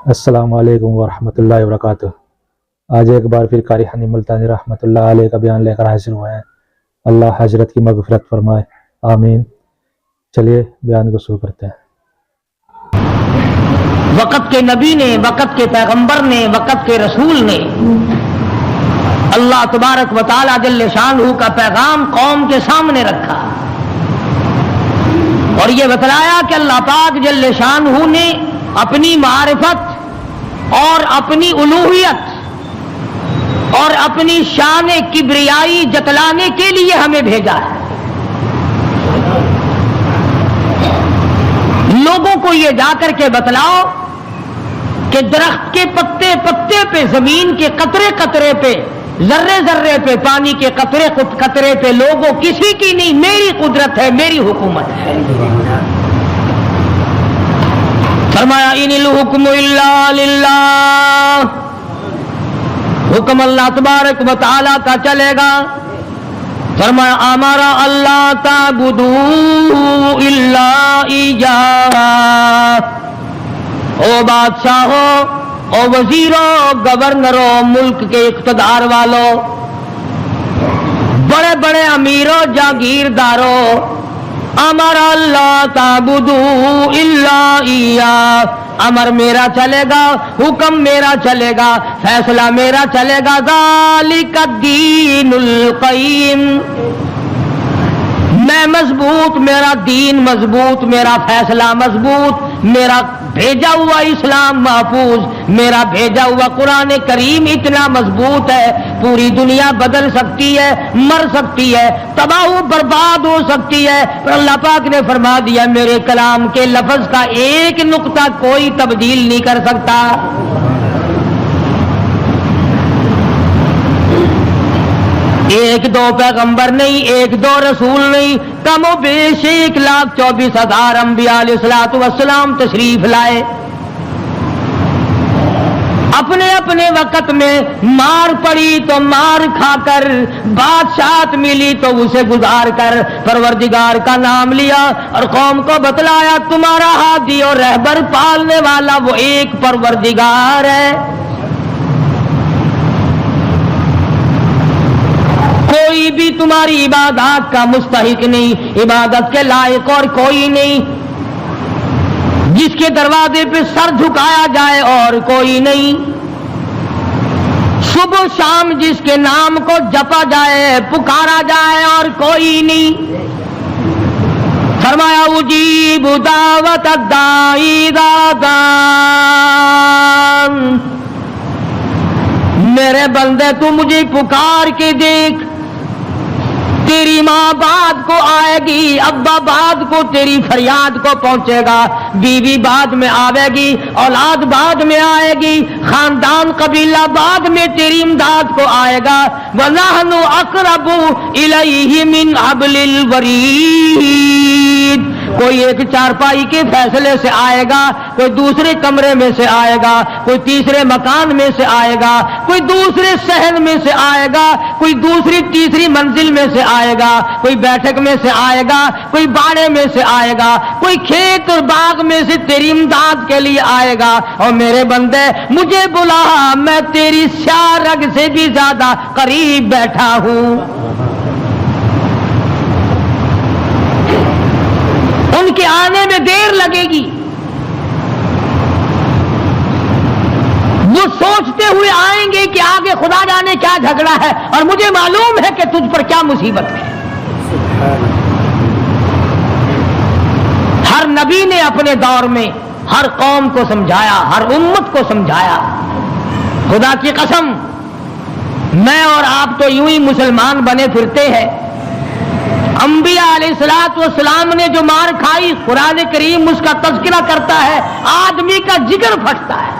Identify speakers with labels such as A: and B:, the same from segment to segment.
A: السلام علیکم ورحمۃ اللہ وبرکاتہ۔ آج ایک بار پھر قاری حنی ملتانی رحمۃ اللہ علیہ کا بیان لے کر حاضر ہوئے ہیں۔ اللہ حضرت کی مغفرت فرمائے، آمین۔ چلیے بیان کو شروع کرتے ہیں۔
B: وقت کے نبی نے، وقت کے پیغمبر نے، وقت کے رسول نے اللہ تبارک و تعالی جل شانہ کا پیغام قوم کے سامنے رکھا اور یہ بتلایا کہ اللہ پاک جل شانہ نے اپنی معرفت اور اپنی الوہیت اور اپنی شان کبریائی جتلانے کے لیے ہمیں بھیجا ہے۔ لوگوں کو یہ جا کر کے بتلاؤ کہ درخت کے پتے پتے پہ، زمین کے قطرے قطرے پہ، ذرے ذرے پہ، پانی کے قطرے قطرے پہ لوگوں کسی کی نہیں، میری قدرت ہے، میری حکومت ہے۔ فرمایا ان الحکم الا للہ، حکم اللہ تبارک و تعالی کا چلے گا۔ فرمایا ہمارا اللہ تعبدوا الا ایاہ، او بادشاہوں، او وزیروں، گورنروں، ملک کے اقتدار والوں، بڑے بڑے امیروں، جاگیرداروں، ہمارا اللہ تعبدوا الا ایاہ، امر میرا چلے گا، حکم میرا چلے گا، فیصلہ میرا چلے گا۔ ذالک الدین القیم، میں مضبوط، میرا دین مضبوط، میرا فیصلہ مضبوط، میرا بھیجا ہوا اسلام محفوظ، میرا بھیجا ہوا قرآن کریم اتنا مضبوط ہے، پوری دنیا بدل سکتی ہے، مر سکتی ہے، تباہ و برباد ہو سکتی ہے، پر اللہ پاک نے فرما دیا میرے کلام کے لفظ کا ایک نقطہ کوئی تبدیل نہیں کر سکتا۔ ایک دو پیغمبر نہیں، ایک دو رسول نہیں، کم و بیش 1,24,000 انبیاء علیہ الصلوۃ والسلام تشریف لائے۔ اپنے اپنے وقت میں مار پڑی تو مار کھا کر، بادشاہت ملی تو اسے گزار کر پروردگار کا نام لیا اور قوم کو بتلایا تمہارا ہادی اور رہبر پالنے والا وہ ایک پروردگار ہے۔ کوئی بھی تمہاری عبادات کا مستحق نہیں، عبادت کے لائق اور کوئی نہیں، جس کے دروازے پہ سر جھکایا جائے اور کوئی نہیں، صبح شام جس کے نام کو جپا جائے، پکارا جائے اور کوئی نہیں۔ فرمایا اجیب دعوت الداعی اذا دعان، میرے بندے تو مجھے پکار کے دیکھ، تیری ماں بعد کو آئے گی، ابا بعد کو تیری فریاد کو پہنچے گا، بیوی بعد میں آئے گی، اولاد بعد میں آئے گی، خاندان قبیلہ بعد میں تیری امداد کو آئے گا۔ وَنَحْنُ أَقْرَبُ إِلَيْهِ مِنْ حَبْلِ الْوَرِيدِ، کوئی ایک چارپائی کے فیصلے سے آئے گا، کوئی دوسرے کمرے میں سے آئے گا، کوئی تیسرے مکان میں سے آئے گا، کوئی دوسرے صحن میں سے آئے گا، کوئی دوسری تیسری منزل میں سے آئے گا، کوئی بیٹھک میں سے آئے گا، کوئی باڑے میں سے آئے گا، کوئی کھیت اور باغ میں سے تیری امداد کے لیے آئے گا۔ اور میرے بندے مجھے بلا، میں تیری سیاہ رگ سے بھی زیادہ قریب بیٹھا ہوں۔ ان کے آنے میں دیر لگے گی، وہ سوچتے ہوئے آئیں گے کہ آگے خدا جانے کیا جھگڑا ہے اور مجھے معلوم ہے کہ تجھ پر کیا مصیبت ہے۔ ہر نبی نے اپنے دور میں ہر قوم کو سمجھایا، ہر امت کو سمجھایا۔ خدا کی قسم میں اور آپ تو یوں ہی مسلمان بنے پھرتے ہیں، انبیاء علیہ الصلوۃ والسلام نے جو مار کھائی قرآن کریم اس کا تذکرہ کرتا ہے، آدمی کا جگر پھٹتا ہے۔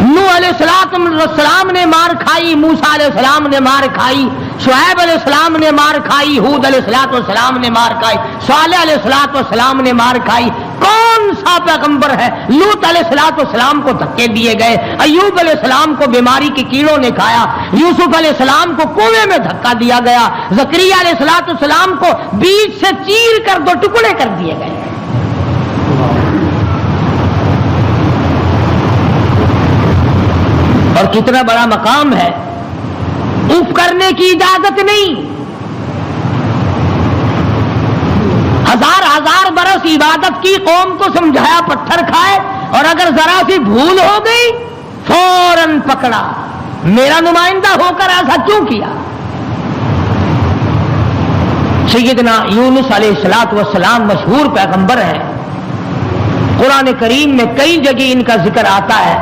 B: نوح علیہ السلام نے مار کھائی، موسیٰ علیہ السلام نے مار کھائی، شعیب علیہ السلام نے مار کھائی، ہود علیہ السلام نے مار کھائی، صالح علیہ السلام نے مار کھائی۔ کون سا پیغمبر ہے؟ لوط علیہ السلام کو دھکے دیے گئے، ایوب علیہ السلام کو بیماری کے کیڑوں نے کھایا، یوسف علیہ السلام کو کنویں میں دھکا دیا گیا، زکریا علیہ السلام کو بیچ سے چیر کر دو ٹکڑے کر دیے گئے۔ اور کتنا بڑا مقام ہے. اف کرنے کی اجازت نہیں. ہزار برس عبادت کی، قوم کو سمجھایا پتھر کھائے، اور اگر ذرا سی بھول ہو گئی فوراً پکڑا. میرا نمائندہ ہو کر ایسا کیوں کیا؟ سیدنا یونس علیہ السلام مشہور پیغمبر ہیں. قرآن کریم میں کئی جگہ ان کا ذکر آتا ہے.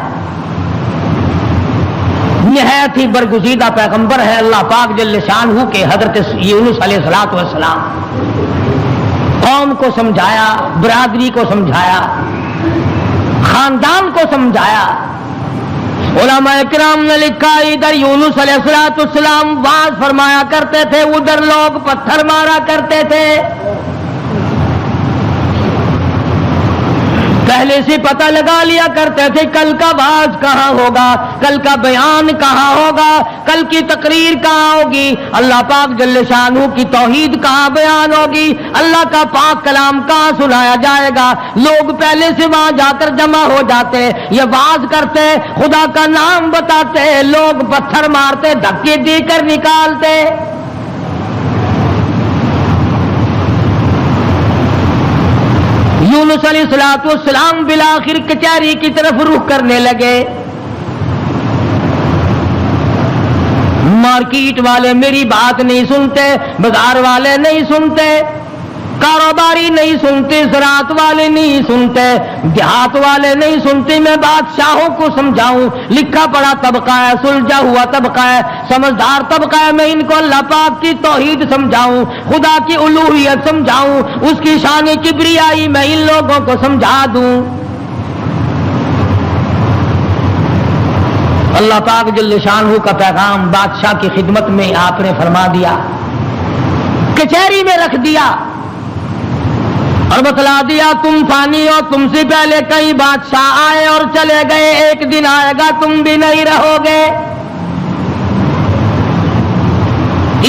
B: نہایت ہی برگزیدہ پیغمبر ہے اللہ پاک جل شانہ کے حضرت یونس علیہ السلام. قوم کو سمجھایا، برادری کو سمجھایا، خاندان کو سمجھایا. علماء کرام نے لکھا ادھر یونس علیہ السلام واز فرمایا کرتے تھے، ادھر لوگ پتھر مارا کرتے تھے. پہلے سے پتہ لگا لیا کرتے تھے کل کا واز کہاں ہوگا، کل کا بیان کہاں ہوگا، کل کی تقریر کہاں ہوگی، اللہ پاک جل شانہ کی توحید کہاں بیان ہوگی، اللہ کا پاک کلام کہاں سنایا جائے گا. لوگ پہلے سے وہاں جا کر جمع ہو جاتے، یہ واز کرتے، خدا کا نام بتاتے، لوگ پتھر مارتے، دھکے دے کر نکالتے. یونس علیہ السلام بالآخر کچہری کی طرف رخ کرنے لگے. مارکیٹ والے میری بات نہیں سنتے، بازار والے نہیں سنتے، کاروباری نہیں سنتے، زراعت والے نہیں سنتے، دیہات والے نہیں سنتے. میں بادشاہوں کو سمجھاؤں، لکھا پڑھا طبقہ ہے، سلجھا ہوا طبقہ ہے، سمجھدار طبقہ ہے، میں ان کو اللہ پاک کی توحید سمجھاؤں، خدا کی الوہیت سمجھاؤں، اس کی شان کبریائی میں ان لوگوں کو سمجھا دوں. اللہ پاک جل شانہ کا پیغام بادشاہ کی خدمت میں آپ نے فرما دیا، کچہری میں رکھ دیا اور بتلا دیا تم فانی ہو، تم سے پہلے کئی بادشاہ آئے اور چلے گئے، ایک دن آئے گا تم بھی نہیں رہو گے.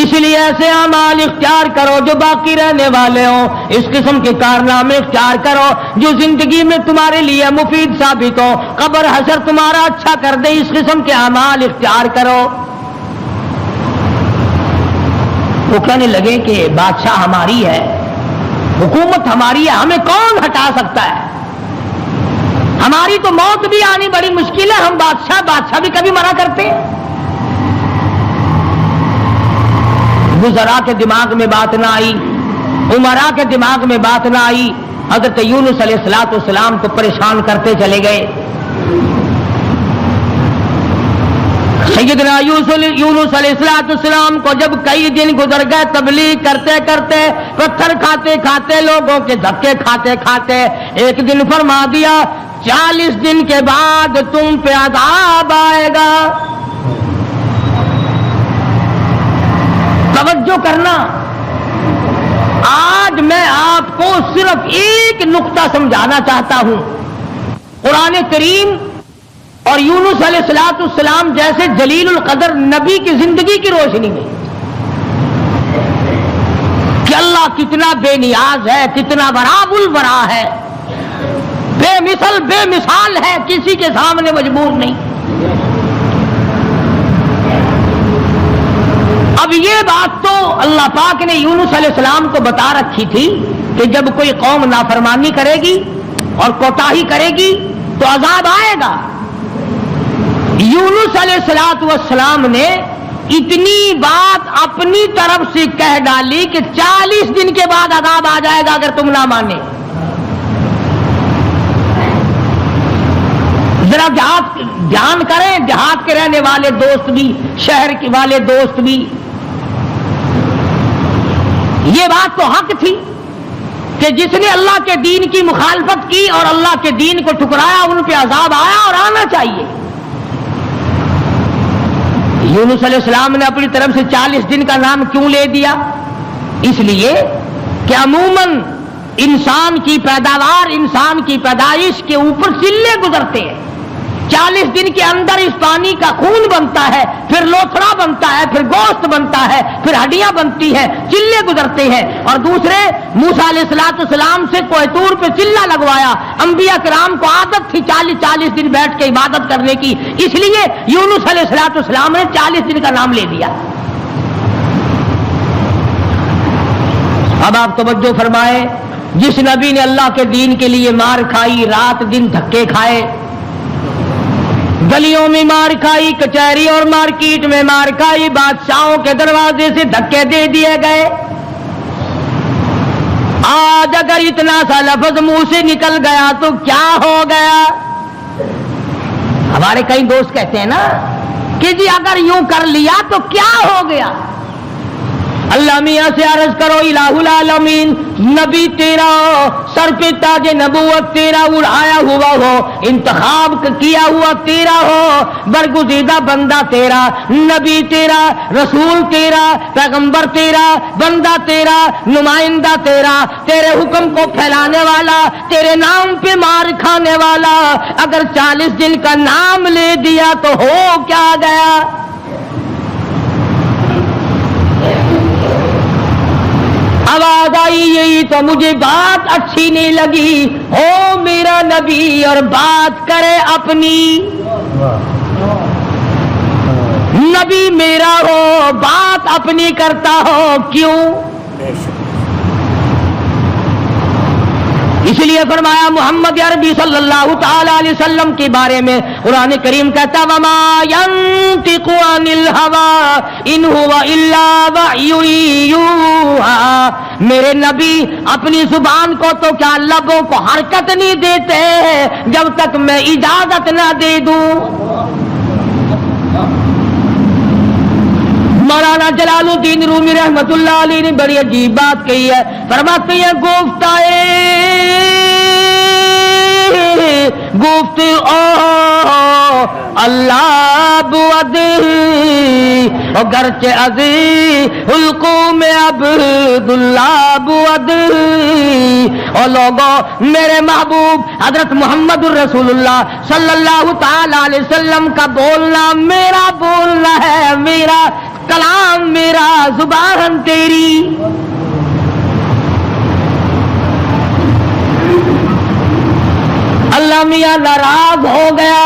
B: اس لیے ایسے اعمال اختیار کرو جو باقی رہنے والے ہوں، اس قسم کے کارنامے اختیار کرو جو زندگی میں تمہارے لیے مفید ثابت ہو، قبر حشر تمہارا اچھا کر دے، اس قسم کے اعمال اختیار کرو. وہ کہنے لگے کہ بادشاہ ہماری ہے، حکومت ہماری ہے، ہمیں کون ہٹا سکتا ہے؟ ہماری تو موت بھی آنی بڑی مشکل ہے، ہم بادشاہ بھی کبھی منع کرتے ہیں. وزراء کے دماغ میں بات نہ آئی، عمراء کے دماغ میں بات نہ آئی. حضرت یونس علیہ السلام کو پریشان کرتے چلے گئے. سیدنا یونس علیہ السلام کو جب کئی دن گزر گئے تبلیغ کرتے کرتے، پتھر کھاتے کھاتے، لوگوں کے دھکے کھاتے کھاتے، ایک دن فرما دیا 40 دن کے بعد تم پہ عذاب آئے گا. توجہ کرنا، آج میں آپ کو صرف ایک نقطہ سمجھانا چاہتا ہوں. قرآن کریم اور یونس علیہ السلام جیسے جلیل القدر نبی کی زندگی کی روشنی میں کہ اللہ کتنا بے نیاز ہے، کتنا وراب الورا ہے، بے مثال ہے، کسی کے سامنے مجبور نہیں. اب یہ بات تو اللہ پاک نے یونس علیہ السلام کو بتا رکھی تھی کہ جب کوئی قوم نافرمانی کرے گی اور کوتاہی کرے گی تو عذاب آئے گا. یونس علیہ السلام نے اتنی بات اپنی طرف سے کہہ ڈالی کہ 40 دن کے بعد عذاب آ جائے گا اگر تم نہ مانے. ذرا دھیان کریں، دیہات کے رہنے والے دوست بھی، شہر کے والے دوست بھی، یہ بات تو حق تھی کہ جس نے اللہ کے دین کی مخالفت کی اور اللہ کے دین کو ٹھکرایا ان پہ عذاب آیا اور آنا چاہیے. یونس علیہ السلام نے اپنی طرف سے 40 دن کا نام کیوں لے دیا؟ اس لیے کہ عموماً انسان کی پیداوار، انسان کی پیدائش کے اوپر چلے گزرتے ہیں. 40 دن کے اندر اس پانی کا خون بنتا ہے، پھر لوتھڑا بنتا ہے، پھر گوشت بنتا ہے، پھر ہڈیاں بنتی ہیں، چلے گزرتے ہیں۔ اور دوسرے موسیٰ علیہ السلام سے کوہ طور پہ چلہ لگوایا، انبیاء کرام کو عادت تھی 40 دن بیٹھ کے عبادت کرنے کی، اس لیے یونس علیہ السلام نے 40 دن کا نام لے دیا۔ اب آپ توجہ فرمائیں، جس نبی نے اللہ کے دین کے لیے مار کھائی، رات دن دھکے کھائے، گلیوں میں مار کھائی، کچہری اور مارکیٹ میں مار کھائی، بادشاہوں کے دروازے سے دھکے دے دیے گئے، آج اگر اتنا سا لفظ منہ سے نکل گیا تو کیا ہو گیا؟ ہمارے کئی دوست کہتے ہیں نا کہ جی اگر یوں کر لیا تو کیا ہو گیا؟ اللہ میاں سے عرض کرو الہ العالمین، نبی تیرا ہو، سر پہ تاج نبوت تیرا اڑایا ہوا ہو، انتخاب کیا ہوا تیرا ہو، برگزیدہ بندہ تیرا، نبی تیرا، رسول تیرا، پیغمبر تیرا، بندہ تیرا، نمائندہ تیرا، تیرے حکم کو پھیلانے والا، تیرے نام پہ مار کھانے والا، اگر 40 دن کا نام لے دیا تو ہو کیا گیا؟ آواز آئی یہی تو مجھے بات اچھی نہیں لگی، ہو میرا نبی اور بات کرے اپنی، نبی میرا ہو بات اپنی کرتا ہو کیوں؟ اس لیے فرمایا محمد عربی صلی اللہ تعالی علیہ وسلم کے بارے میں قرآن کریم کہتا وما ينطق عن الهوى ان هو الا وحی یوحی، میرے نبی اپنی زبان کو تو کیا لبوں کو حرکت نہیں دیتے جب تک میں اجازت نہ دے دوں۔ مولانا جلال الدین رومی رحمت اللہ علیہ نے بڑی عجیب بات کہی ہے، فرماتے ہیں گفت او اللہ بود گرچہ عزی حلقوم عبداللہ بود، او لوگوں میرے محبوب حضرت محمد الرسول اللہ صلی اللہ تعالی علیہ وسلم کا بولنا میرا بولنا ہے، میرا کلام میرا زبان تیری۔ اللہ میاں ناراض ہو گیا،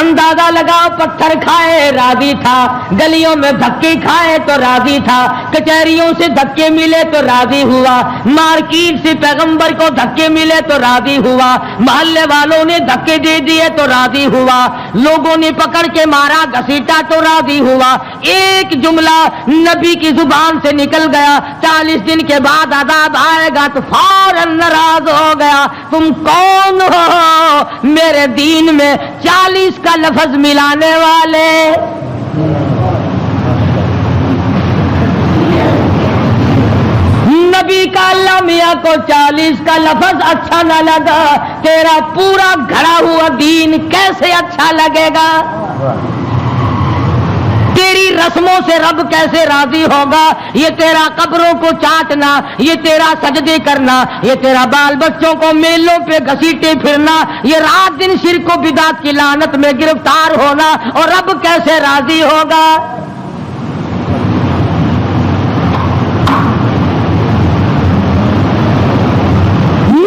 B: اندازہ لگاؤ پتھر کھائے راضی تھا، گلیوں میں دھکے کھائے تو راضی تھا، کچہریوں سے دھکے ملے تو راضی ہوا، مارکیٹ سے پیغمبر کو دھکے ملے تو راضی ہوا، محلے والوں نے دھکے دے دیے تو راضی ہوا، لوگوں نے پکڑ کے مارا گھسیٹا تو راضی ہوا، ایک جملہ نبی کی زبان سے نکل گیا 40 دن کے بعد عذاب آئے گا تو فوراً ناراض ہو گیا، تم کون ہو میرے دین میں 40 کا لفظ ملانے والے؟ نبی کا اللہ میاں کو 40 کا لفظ اچھا نہ لگا، تیرا پورا گھڑا ہوا دین کیسے اچھا لگے گا؟ تیری رسموں سے رب کیسے راضی ہوگا؟ یہ تیرا قبروں کو چاٹنا، یہ تیرا سجدے کرنا، یہ تیرا بال بچوں کو میلوں پہ گھسیٹے پھرنا، یہ رات دن شرک و بدعت کی لعنت میں گرفتار ہونا، اور رب کیسے راضی ہوگا؟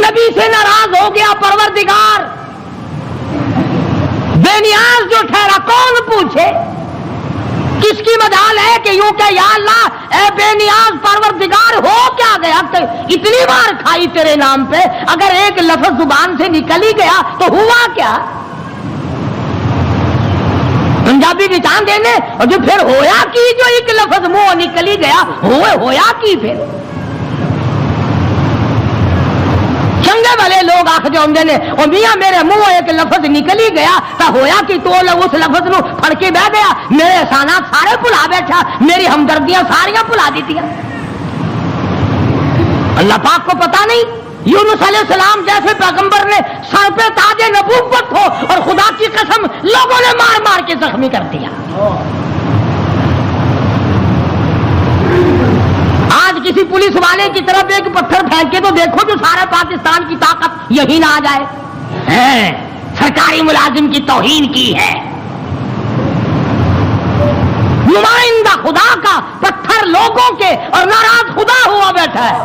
B: نبی سے ناراض ہو گیا پروردگار، بے نیاز جو ٹھہرا کون پوچھے؟ کس کی مجال ہے کہ یوں کہ یا اللہ اے بے نیاز پروردگار ہو کیا گیا؟ اتنی بار کھائی تیرے نام پہ، اگر ایک لفظ زبان سے نکل ہی گیا تو ہوا کیا؟ پنجابی کی چاند دینے اور جو پھر ہویا کی، جو ایک لفظ منہ نکل ہی گیا ہویا کی پھر چنگے والے لوگ آخر ہوندے نے اور میاں میرے منہ ایک لفظ نکل ہی گیا تو ہویا کہ تو اس لفظ نو پھڑ کے بہ گیا، میرے احسانات سارے بھلا بیٹھا، میری ہمدردیاں ساریاں بھلا دیتیاں۔ اللہ پاک کو پتا نہیں یونس علیہ السلام جیسے پیغمبر نے سر پہ تاج نبوت ہو اور خدا کی قسم لوگوں نے مار مار کے زخمی کر دیا۔ آج کسی پولیس والے کی طرف ایک پتھر پھینک کے تو دیکھو جو سارے پاکستان کی طاقت یہی نہ آ جائے، سرکاری ملازم کی توہین کی ہے، نمائندہ خدا کا پتھر لوگوں کے اور ناراض خدا ہوا بیٹھا ہے۔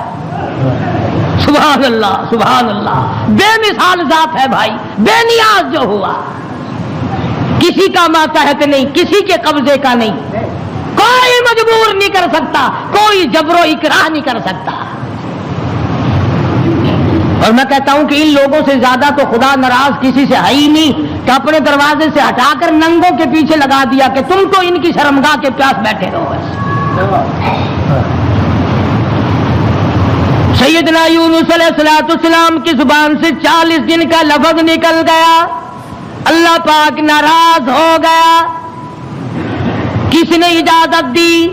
B: سبحان اللہ سبحان اللہ، بے مثال ذات ہے بھائی، بے نیاز جو ہوا، کسی کا ماتحت نہیں، کسی کے قبضے کا نہیں، کوئی مجبور نہیں کر سکتا، کوئی جبر و اکراہ نہیں کر سکتا۔ اور میں کہتا ہوں کہ ان لوگوں سے زیادہ تو خدا ناراض کسی سے ہے ہی نہیں کہ اپنے دروازے سے ہٹا کر ننگوں کے پیچھے لگا دیا کہ تم تو ان کی شرمگاہ کے پیاس بیٹھے رہو بس۔ سیدنا یونس علیہ السلام کی زبان سے 40 دن کا لفظ نکل گیا، اللہ پاک ناراض ہو گیا۔ کس نے اجازت دی؟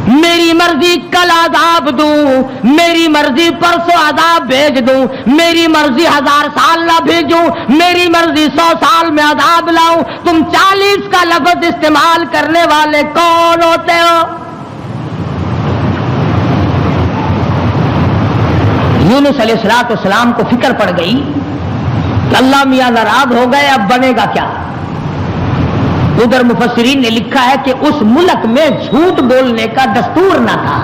B: میری مرضی کل عذاب دوں، میری مرضی پرسوں عذاب بھیج دوں، میری مرضی 1000 سال نہ بھیجوں، میری مرضی 100 سال میں عذاب لاؤں، تم 40 کا لفظ استعمال کرنے والے کون ہوتے ہو؟ یونس علیہ السلام کو فکر پڑ گئی کہ اللہ میاں ناراض ہو گئے، اب بنے گا کیا؟ ادھر مفسرین نے لکھا ہے کہ اس ملک میں جھوٹ بولنے کا دستور نہ تھا۔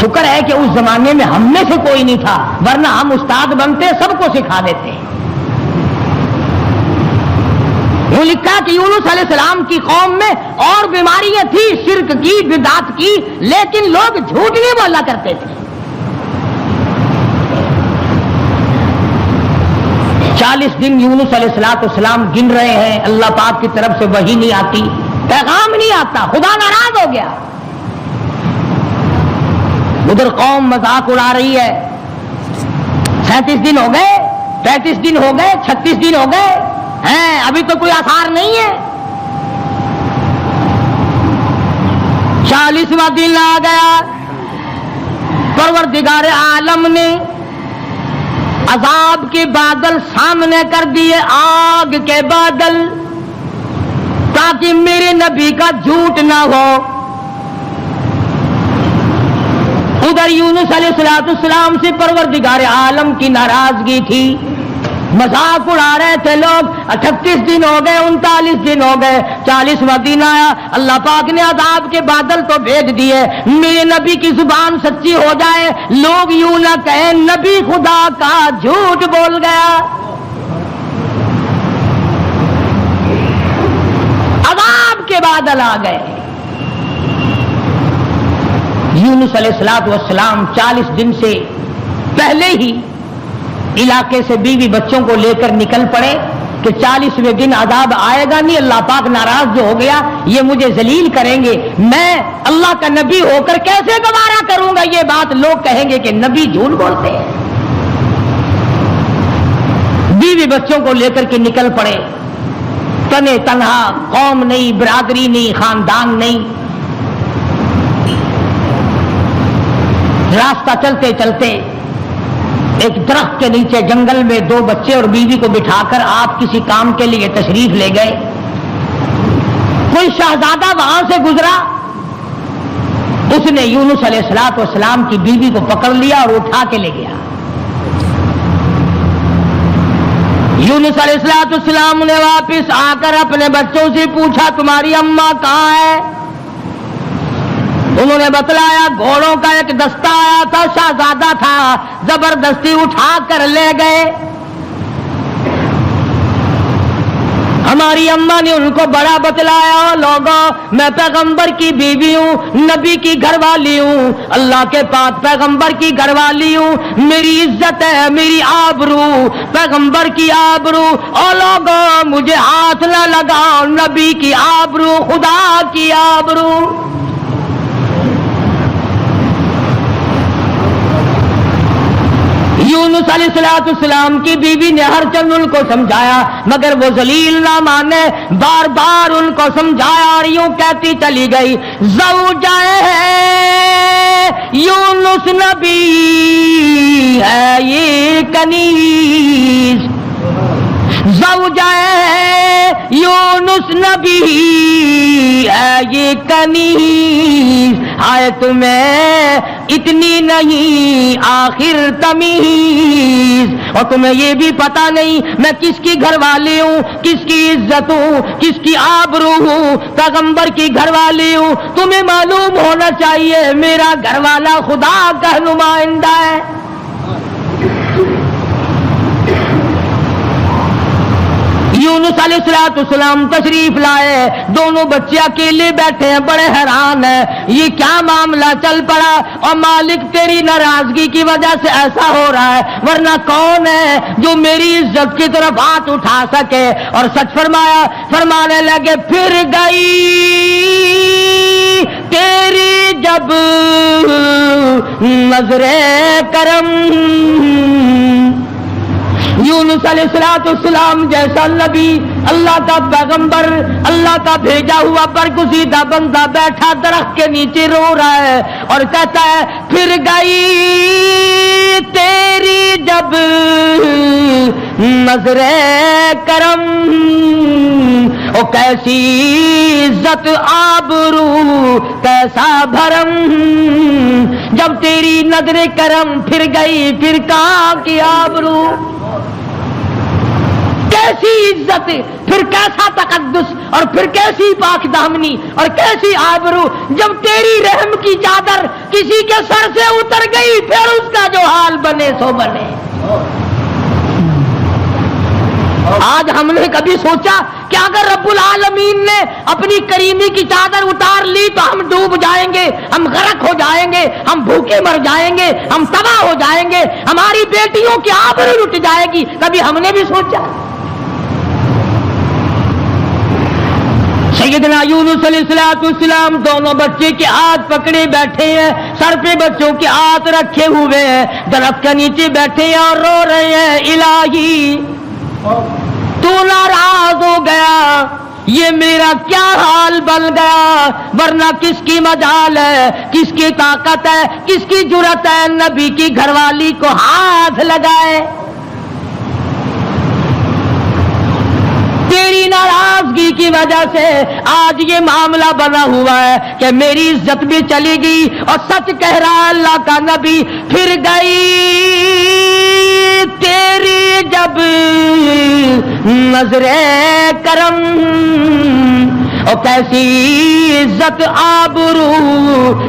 B: شکر ہے کہ اس زمانے میں ہم میں سے کوئی نہیں تھا، ورنہ ہم استاد بنتے سب کو سکھا دیتے۔ وہ لکھا کہ یونس علیہ السلام کی قوم میں اور بیماریاں تھیں، شرک کی، بدعت کی، لیکن لوگ جھوٹ نہیں بولا کرتے تھے۔ 40 دن یونس علیہ السلام گن رہے ہیں، اللہ پاک کی طرف سے وحی نہیں آتی، پیغام نہیں آتا، خدا ناراض ہو گیا۔ ادھر قوم مذاق اڑا رہی ہے، 37 دن ہو گئے، 35 دن ہو گئے، 36 دن ہو گئے ہیں، ابھی تو کوئی آثار نہیں ہے۔ 40واں دن آ گیا، پروردگار عالم نے عذاب کے بادل سامنے کر دیے، آگ کے بادل، تاکہ میرے نبی کا جھوٹ نہ ہو۔ ادھر یونس علیہ السلام سے پروردگار عالم کی ناراضگی تھی، مذاق اڑا رہے تھے لوگ۔ 38 دن ہو گئے، 39 دن ہو گئے، 40واں دن آیا، اللہ پاک نے عذاب کے بادل تو بھیج دیے، میرے نبی کی زبان سچی ہو جائے، لوگ یوں نہ کہیں نبی خدا کا جھوٹ بول گیا۔ عذاب کے بادل آ گئے۔ یونس علیہ السلام 40 دن سے پہلے ہی علاقے سے بیوی بچوں کو لے کر نکل پڑے کہ 40ویں دن عذاب آئے گا نہیں، اللہ پاک ناراض جو ہو گیا، یہ مجھے ذلیل کریں گے، میں اللہ کا نبی ہو کر کیسے گوارا کروں گا یہ بات، لوگ کہیں گے کہ نبی جھوٹ بولتے ہیں۔ بیوی بچوں کو لے کر کے نکل پڑے، تنے تنہا، قوم نہیں، برادری نہیں، خاندان نہیں، راستہ چلتے چلتے ایک درخت کے نیچے جنگل میں 2 بچے اور بیوی کو بٹھا کر آپ کسی کام کے لیے تشریف لے گئے۔ کوئی شہزادہ وہاں سے گزرا، اس نے یونس علیہ السلام کی بیوی کو پکڑ لیا اور اٹھا کے لے گیا۔ یونس علیہ السلام نے واپس آ کر اپنے بچوں سے پوچھا تمہاری اماں کہاں ہے؟ انہوں نے بتلایا گھوڑوں کا ایک دستہ آیا تھا، شہزادہ تھا، زبردستی اٹھا کر لے گئے۔ ہماری اماں نے ان کو بڑا بتلایا، لوگوں میں پیغمبر کی بیوی ہوں، نبی کی گھر والی ہوں، اللہ کے پاک پیغمبر کی گھر والی ہوں، میری عزت ہے، میری آبرو، پیغمبر کی آبرو، او لوگوں مجھے ہاتھ نہ لگاؤ، نبی کی آبرو، خدا کی آبرو۔ یونس علیہ السلام کی بیوی نے ہر چند ان کو سمجھایا، مگر وہ ذلیل نہ مانے، بار بار ان کو سمجھایا اور یوں کہتی چلی گئی، زوجہ ہے یونس نبی ہے یہ کنیز، زوجہ ہے یونس نبی ہے یہ کنیز، آئے تمہیں اتنی نہیں آخر تمیز، اور تمہیں یہ بھی پتا نہیں میں کس کی گھر والی ہوں، کس کی عزت ہوں، کس کی آبرو ہوں، پیغمبر کی گھر والی ہوں۔ تمہیں معلوم ہونا چاہیے میرا گھر والا خدا کا نمائندہ ہے۔ یونس علیہ السلام تشریف لائے، دونوں بچے اکیلے بیٹھے ہیں، بڑے حیران ہیں یہ کیا معاملہ چل پڑا، اور مالک تیری ناراضگی کی وجہ سے ایسا ہو رہا ہے، ورنہ کون ہے جو میری عزت کی طرف ہاتھ اٹھا سکے؟ اور سچ فرمایا، فرمانے لگے پھر گئی تیری جب نظر کرم۔ یونس علیہ السلام جیسا نبی، اللہ کا پیغمبر، اللہ کا بھیجا ہوا برگزیدہ بندہ بیٹھا درخت کے نیچے رو رہا ہے اور کہتا ہے پھر گئی تیری جب نظر کرم، او کیسی عزت آبرو کیسا بھرم، جب تیری نظر کرم پھر گئی پھر کہاں کی آبرو، کیسی عزت، پھر کیسا تقدس، اور پھر کیسی پاک دامنی اور کیسی آبرو، جب تیری رحم کی چادر کسی کے سر سے اتر گئی پھر اس کا جو حال بنے سو بنے۔ آج ہم نے کبھی سوچا کہ اگر رب العالمین نے اپنی کریمی کی چادر اتار لی تو ہم ڈوب جائیں گے، ہم غرق ہو جائیں گے، ہم بھوکے مر جائیں گے، ہم تباہ ہو جائیں گے، ہماری بیٹیوں کی آبرو لٹ جائے گی؟ کبھی ہم نے بھی سوچا؟ سیدنا یونس علیہ السلام دونوں بچے کے ہاتھ پکڑے بیٹھے ہیں، سر پہ بچوں کے ہاتھ رکھے ہوئے ہیں، درخت کے نیچے بیٹھے ہیں اور رو رہے ہیں الہی تو ناراض ہو گیا، یہ میرا کیا حال بن گیا، ورنہ کس کی مجال ہے، کس کی طاقت ہے، کس کی جرأت ہے نبی کی گھر والی کو ہاتھ لگائے؟ تیری ناراضگی کی وجہ سے آج یہ معاملہ بنا ہوا ہے کہ میری عزت بھی چلی گئی، اور سچ کہہ رہا اللہ کا نبی پھر گئی تیری جب نظر کرم، اور کیسی عزت آبرو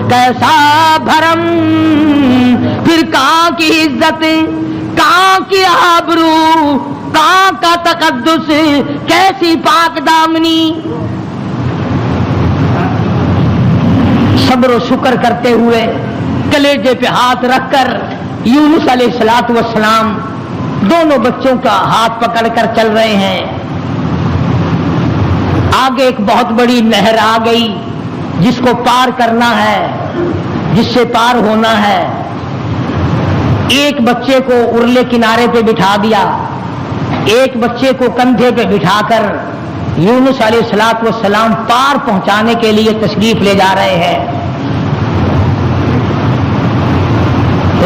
B: کیسا بھرم، پھر کہاں کی عزت، کہاں کی آبرو، کہاں کا تقدس، کیسی پاک دامنی۔ صبر و شکر کرتے ہوئے کلیجے پہ ہاتھ رکھ کر یونس علیہ السلام دونوں بچوں کا ہاتھ پکڑ کر چل رہے ہیں۔ آگے ایک بہت بڑی نہر آ گئی جس کو پار کرنا ہے، جس سے پار ہونا ہے۔ ایک بچے کو ارلے کنارے پہ بٹھا دیا، ایک بچے کو کندھے پہ بٹھا کر یونس علیہ السلام پار پہنچانے کے لیے تشریف لے جا رہے ہیں۔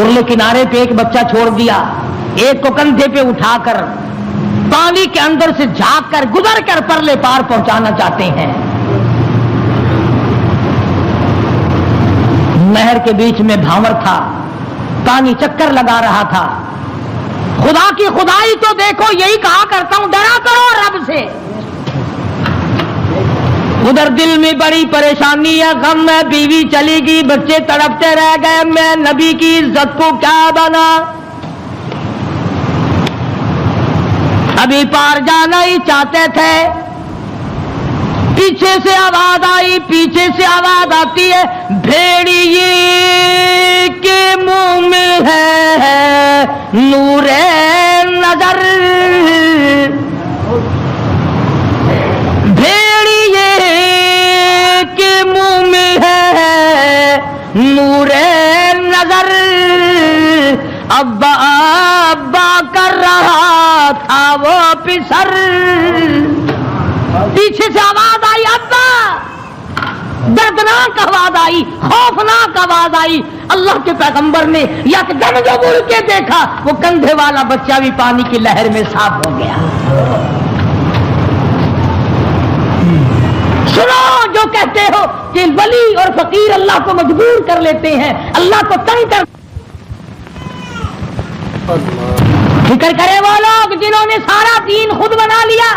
B: ارلے کنارے پہ ایک بچہ چھوڑ دیا، ایک کو کندھے پہ اٹھا کر پانی کے اندر سے جھانک کر گزر کر پرلے پار پہنچانا چاہتے ہیں۔ نہر کے بیچ میں بھاور تھا، پانی چکر لگا رہا تھا۔ خدا کی خدائی تو دیکھو، یہی کہا کرتا ہوں ڈرا کرو رب سے۔ ادھر دل میں بڑی پریشانی ہے، غم ہے، بیوی چلی گئی، بچے تڑپتے رہ گئے، میں نبی کی عزت کو کیا بنا، ابھی پار جانا ہی چاہتے تھے۔ پیچھے سے آواز آئی، پیچھے سے آواز آتی ہے، بھیڑیے کے منہ میں ہے نور نظر، بھیڑیے کے منہ میں ہے نور نظر، ابا ابا کر رہا تھا وہ پسر۔ پیچھے سے آواز آئی، ابا، دردناک آواز آئی، خوفناک آواز آئی۔ اللہ کے پیغمبر نے یکدم جو مڑ کے دیکھا، وہ کندھے والا بچہ بھی پانی کی لہر میں صاف ہو گیا۔ سنو جو کہتے ہو کہ ولی اور فقیر اللہ کو مجبور کر لیتے ہیں، اللہ کو تنگ کر. فکر کرے وہ لوگ جنہوں نے سارا دین خود بنا لیا،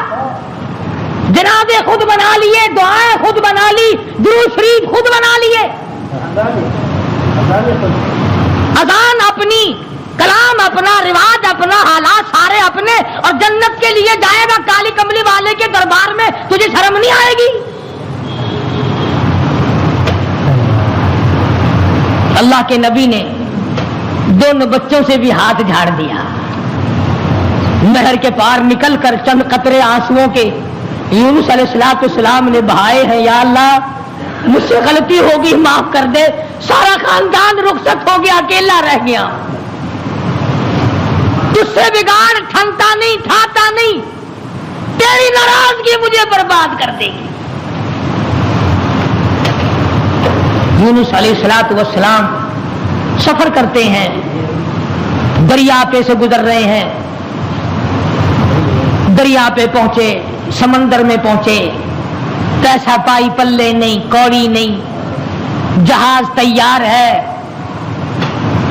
B: جنازے خود بنا لیے، دعائیں خود بنا لی، درود شریف خود بنا لیے، اذان اپنی، کلام اپنا، رواج اپنا، حالات سارے اپنے، اور جنت کے لیے جائے گا کالی کملی والے کے دربار میں، تجھے شرم نہیں آئے گی؟ اللہ کے نبی نے دونوں بچوں سے بھی ہاتھ جھاڑ دیا، نہر کے پار نکل کر چند قطرے آنسوؤں کے یونس علیہ السلام نے بہائے ہیں. یا اللہ مجھ سے غلطی ہوگی، معاف کر دے. سارا خاندان رخصت ہو گیا، اکیلا رہ گیا. تجھ سے بگاڑ ٹھنتا نہیں، تھاتا نہیں، تیری ناراضگی مجھے برباد کر دے گی. یونس علیہ السلام سفر کرتے ہیں، دریا پہ سے گزر رہے ہیں، دریا پہ پہنچے، سمندر میں پہنچے، پیسہ پائی پلے نہیں، کوڑی نہیں، جہاز تیار ہے،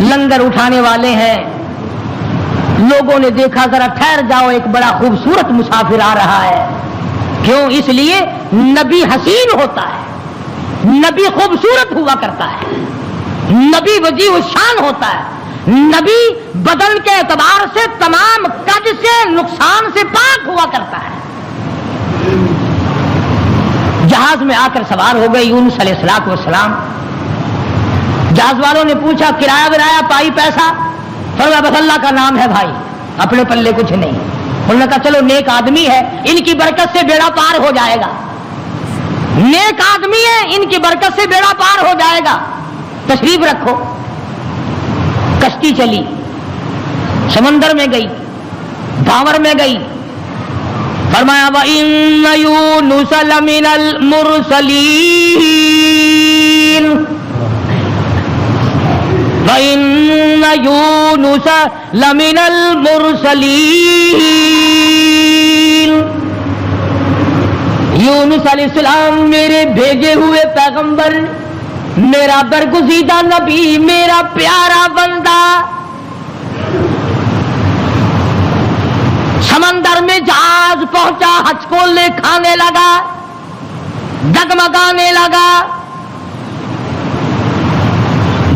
B: لنگر اٹھانے والے ہیں. لوگوں نے دیکھا ذرا ٹھہر جاؤ، ایک بڑا خوبصورت مسافر آ رہا ہے. کیوں؟ اس لیے نبی حسین ہوتا ہے، نبی خوبصورت ہوا کرتا ہے، نبی وجیہ الشان ہوتا ہے، نبی بدن کے اعتبار سے تمام قد سے، نقصان سے پاک ہوا کرتا ہے. جہاز میں آ کر سوار ہو گئے یونس علیہ السلام. جہاز والوں نے پوچھا کرایہ ورایہ پائی پیسہ؟ فرمایا بس اللہ کا نام ہے بھائی، اپنے پلے کچھ نہیں. انہوں نے کہا چلو نیک آدمی ہے، ان کی برکت سے بیڑا پار ہو جائے گا. نیک آدمی ہے، ان کی برکت سے بیڑا پار ہو جائے گا، تشریف رکھو. کشتی چلی، سمندر میں گئی، بھاور میں گئی. فرمایا وَإِنَّ يُونُسَ لَمِنَ الْمُرْسَلِينَ وَإِنَّ يُونُسَ لَمِنَ الْمُرْسَلِينَ یونس علیہ السلام میرے بھیجے ہوئے پیغمبر، میرا برگزیدہ نبی، میرا پیارا بندہ. سمندر میں جہاز پہنچا، ہچکولے کھانے لگا، ڈگمگانے لگا.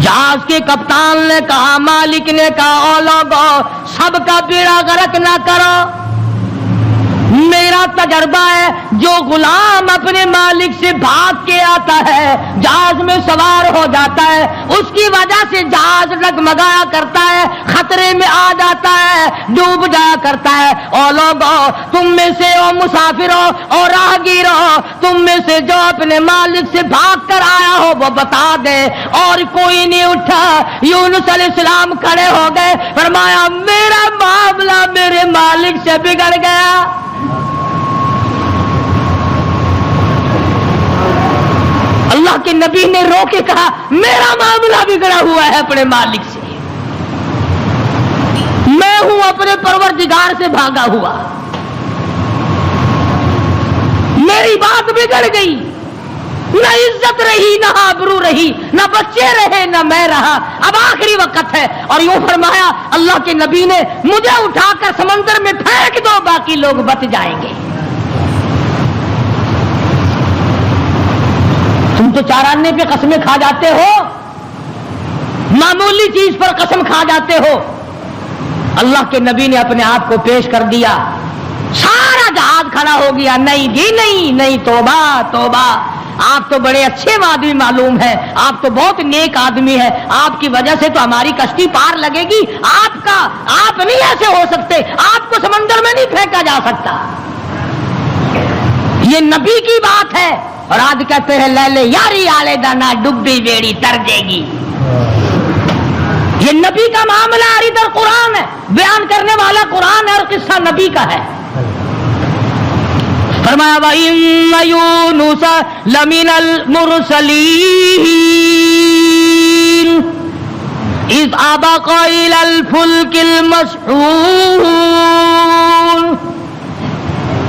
B: جہاز کے کپتان نے کہا، مالک نے کہا او لوگو سب کا بیڑا غرق نہ کرو. میرا تجربہ ہے جو غلام اپنے مالک سے بھاگ کے آتا ہے، جہاز میں سوار ہو جاتا ہے، اس کی وجہ سے جہاز ڈگمگایا کرتا ہے، خطرے میں آ جاتا ہے، ڈوب جایا کرتا ہے. اور لوگوں تم میں سے او مسافروں اور راہگیروں، تم میں سے جو اپنے مالک سے بھاگ کر آیا ہو وہ بتا دے. اور کوئی نہیں اٹھا. یونس علیہ السلام کھڑے ہو گئے، فرمایا میرا معاملہ میرے مالک سے بگڑ گیا. اللہ کے نبی نے رو کے کہا میرا معاملہ بگڑا ہوا ہے اپنے مالک سے، میں ہوں اپنے پروردگار سے بھاگا ہوا، میری بات بگڑ گئی، نہ عزت رہی، نہ آبرو رہی، نہ بچے رہے، نہ میں رہا، اب آخری وقت ہے. اور یوں فرمایا اللہ کے نبی نے مجھے اٹھا کر سمندر میں پھینک دو، باقی لوگ بچ جائیں گے. تم تو چاراننے پہ قسمیں کھا جاتے ہو، معمولی چیز پر قسم کھا جاتے ہو. اللہ کے نبی نے اپنے آپ کو پیش کر دیا، سارا جہاز کھڑا ہو گیا. نہیں جی نہیں نہیں، توبہ توبہ، آپ تو بڑے اچھے آدمی معلوم ہیں، آپ تو بہت نیک آدمی ہیں، آپ کی وجہ سے تو ہماری کشتی پار لگے گی. آپ نہیں ایسے ہو سکتے، آپ کو سمندر میں نہیں پھینکا جا سکتا. یہ نبی کی بات ہے. اور آج کہتے ہیں لے لے یاری آلے دانا ڈبی بیڑی تر جے گی. یہ نبی کا معاملہ ہے، ادھر قرآن ہے، بیان کرنے والا قرآن ہے اور قصہ نبی کا ہے. فرمایا وَإِنَّ يُونُسَ لَمِنَ الْمُرْسَلِينَ إِذْ أَبَقَ إِلَى الْفُلْكِ الْمَشْحُونِ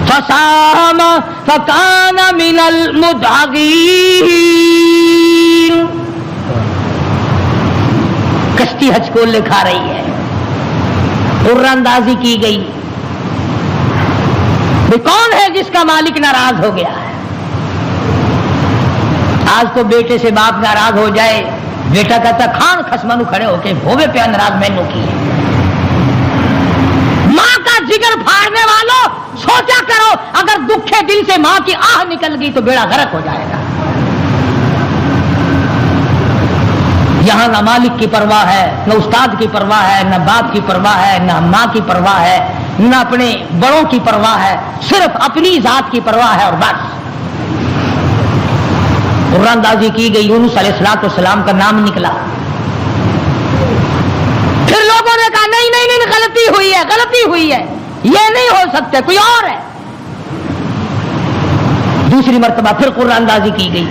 B: فساهم فكان من المدحضين. کشتی حج کو لکھا رہی ہے، قرآن اندازی کی گئی. کون ہے جس کا مالک ناراض ہو گیا ہے؟ آج تو بیٹے سے باپ ناراض ہو جائے، بیٹا کہتا کھان خسمانو کھڑے ہو کے ہوے پہ ناراض مینو کی ہے. ماں کا جگر پھاڑنے والوں سوچا کرو، اگر دکھے دل سے ماں کی آہ نکل گئی تو بیڑا غرق ہو جائے گا. یہاں نہ مالک کی پرواہ ہے، نہ استاد کی پرواہ ہے، نہ باپ کی پرواہ ہے، نہ ماں کی پرواہ ہے، نہ اپنے بڑوں کی پرواہ ہے، صرف اپنی ذات کی پرواہ ہے اور بس. قرآن اندازی کی گئی، یونس علیہ السلام کا نام نکلا. پھر لوگوں نے کہا نہیں نہیں نہیں، غلطی ہوئی ہے، غلطی ہوئی ہے، یہ نہیں ہو سکتے، کوئی اور ہے. دوسری مرتبہ پھر قرآن اندازی کی گئی.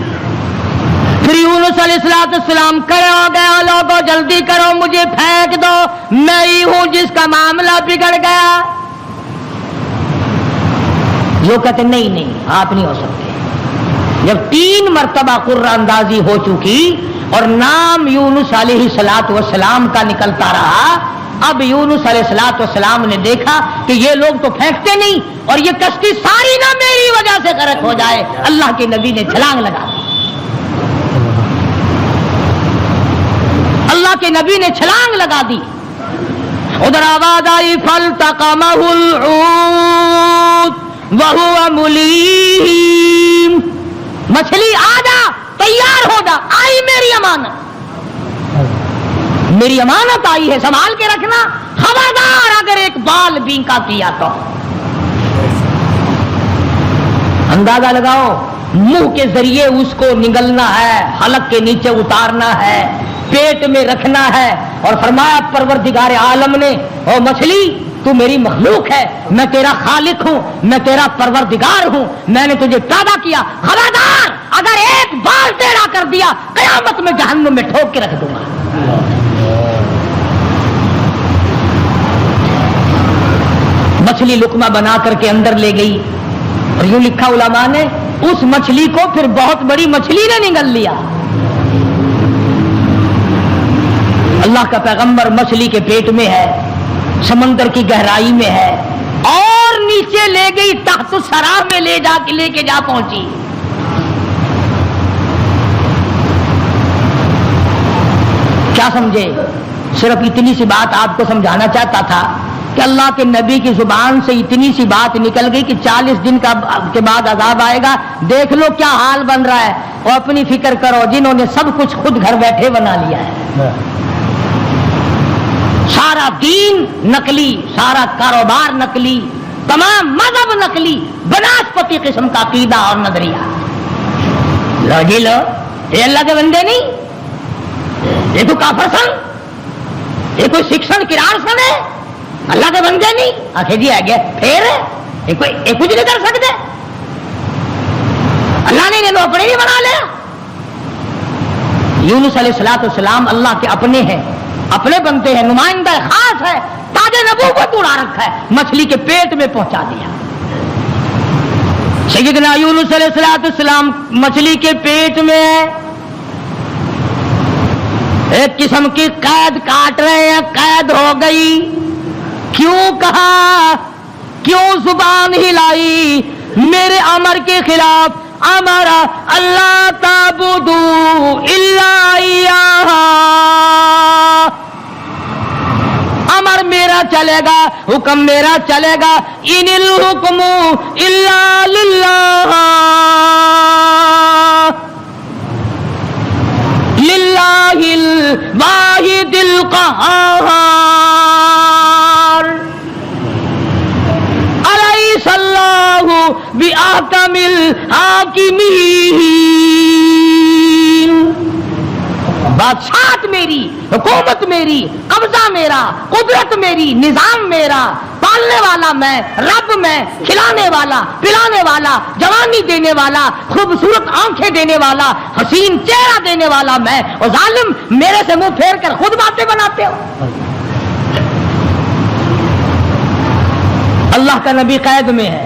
B: پھر یونس علیہ السلام کھڑے ہو گئے، لوگوں جلدی کرو مجھے پھینک دو، میں ہی ہوں جس کا معاملہ بگڑ گیا. لوگ کہتے نہیں نہیں، آپ نہیں ہو سکتے. جب 3 مرتبہ قرآن اندازی ہو چکی اور نام یونس علیہ السلام کا نکلتا رہا، اب یونس علیہ السلام نے دیکھا کہ یہ لوگ تو پھینکتے نہیں اور یہ کشتی ساری نہ میری وجہ سے غرق ہو جائے. اللہ کے نبی نے چھلانگ لگا دی. اللہ کے نبی نے چھلانگ لگا دی. ادھر آواز آئی فالتقمہ الحوت وہو ملیم، مچھلی آ جا، تیار ہو جا، آئی میری امانت، میری امانت آئی ہے، سنبھال کے رکھنا. خبردار اگر ایک بال بینکا کیا تو. اندازہ لگاؤ، منہ کے ذریعے اس کو نگلنا ہے، حلق کے نیچے اتارنا ہے، پیٹ میں رکھنا ہے. اور فرمایا پروردگار عالم نے، او مچھلی تو میری مخلوق ہے، میں تیرا خالق ہوں، میں تیرا پروردگار ہوں، میں نے تجھے پیدا کیا، خبردار اگر ایک بال ٹیڑھا کر دیا قیامت میں جہنم میں ٹھوک کے رکھ دوں گا. مچھلی لقمہ بنا کر کے اندر لے گئی اور یوں لکھا علماء نے، اس مچھلی کو پھر بہت بڑی مچھلی نے نگل لیا. اللہ کا پیغمبر مچھلی کے پیٹ میں ہے، سمندر کی گہرائی میں ہے، اور نیچے لے گئی، تحت الثری میں لے کے جا پہنچی. کیا سمجھے؟ صرف اتنی سی بات آپ کو سمجھانا چاہتا تھا کہ اللہ کے نبی کی زبان سے اتنی سی بات نکل گئی کہ 40 دن کے بعد عذاب آئے گا. دیکھ لو کیا حال بن رہا ہے. اور اپنی فکر کرو جنہوں نے سب کچھ خود گھر بیٹھے بنا لیا ہے، سارا دین نقلی، سارا کاروبار نقلی، تمام مذہب نقلی، بناسپتی قسم کا عقیدہ اور نظریہ. لو جی لو، یہ اللہ کے بندے نہیں، یہ تو کافر سن، یہ کوئی شکشن کرار سن ہے، اللہ کے بندے نہیں. آخر جی آ گیا پھر یہ کچھ نہیں کر سکتے، اللہ نے انہیں اپنے ہی بنا لیا. یونس علیہ السلام اللہ کے اپنے ہیں، اپنے بنتے ہیں، نمائندہ خاص ہے، تاج نبوت اڑا رکھا ہے، مچھلی کے پیٹ میں پہنچا دیا. سیدنا یونس علیہ السلام مچھلی کے پیٹ میں ہے، ایک قسم کی قید کاٹ رہے ہیں، قید ہو گئی. کیوں کہا، کیوں زبان ہلائی میرے امر کے خلاف؟ امر اللہ تعبدو الا ایاہ، امر میرا چلے گا، حکم میرا چلے گا. ان الحکم الا للہ، للہ الواحد القہار. الیس اللہ بأحکم الحاکمین. بادشاہت میری، حکومت میری، قبضہ میرا، قدرت میری، نظام میرا، پالنے والا میں، رب میں، کھلانے والا، پلانے والا، جوانی دینے والا، خوبصورت آنکھیں دینے والا، حسین چہرہ دینے والا میں. اور ظالم میرے سے منہ پھیر کر خود باتیں بناتے ہو. اللہ کا نبی قید میں ہے،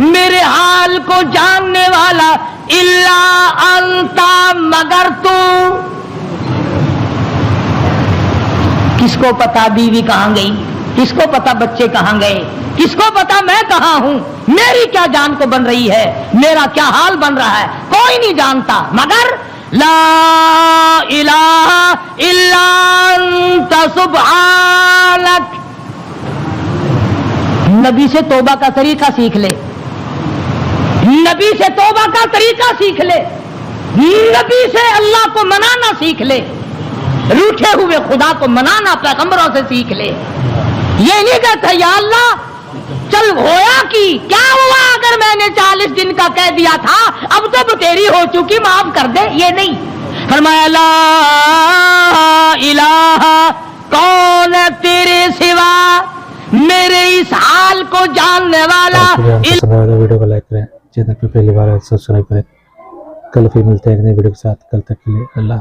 B: میرے حال کو جاننے والا الا انتا مگر تو. کس کو پتا بیوی کہاں گئی, کس کو پتا بچے کہاں گئے, کس کو پتا میں کہاں ہوں, میری کیا جان کو بن رہی ہے, میرا کیا حال بن رہا ہے, کوئی نہیں جانتا مگر لا الہ الا انت سبحانک. نبی سے توبہ کا طریقہ سیکھ لے, نبی سے توبہ کا طریقہ سیکھ لے, نبی سے اللہ کو منانا سیکھ لے, روٹھے ہوئے خدا کو منانا پیغمبروں سے سیکھ لے. یہ نہیں کہتا یا اللہ چل ہویا کی کیا ہوا اگر میں نے 40 دن کا کہہ دیا تھا, اب تو بتیری ہو چکی معاف کر دے, یہ نہیں. فرمایا لا الہ, کون ہے تیرے سوا میرے اس حال کو جاننے والا.
A: پسند آیا تو ویڈیو کو لائک کریں, چینل پہ پہلی بار سبسکرائب کریں. کل پھر ملتے ہیں ایک نئی ویڈیو کے ساتھ, کل تک کے لیے اللہ.